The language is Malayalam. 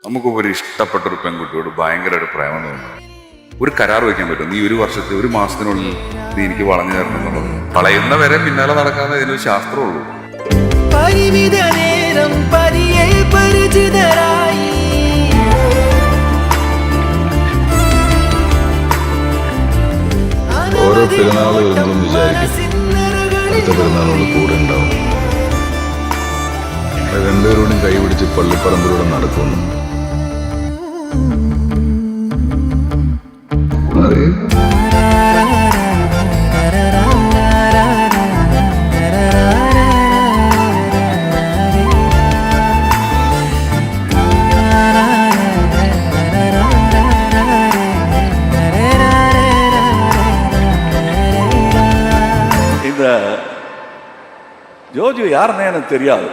നമുക്ക് ഒരു ഇഷ്ടപ്പെട്ട ഒരു പെൺകുട്ടിയോട് ഭയങ്കര ഒരു പ്രേമം തോന്നും. ഒരു കരാർ വയ്ക്കാൻ പറ്റും, നീ ഒരു മാസത്തിനുള്ളിൽ നീ എനിക്ക് വളഞ്ഞു തരണം എന്നുള്ളത്. കളയുന്ന വരെ പിന്നാലെ നടക്കാതെ ഇതിനൊരു ശാസ്ത്രമുള്ളൂ. ഓരോ പെരുന്നാൾ വരുമ്പോഴും വിചാരിക്കും അടുത്ത പെരുന്നാളിനോട് കൂടെ ഉണ്ടാവും. രണ്ടുപേരോടും കൈപിടിച്ച് പള്ളിപ്പറമ്പിലൂടെ നടക്കുന്നു. இந்த ஜோஜு யாருன்னு எனக்கு தெரியாது.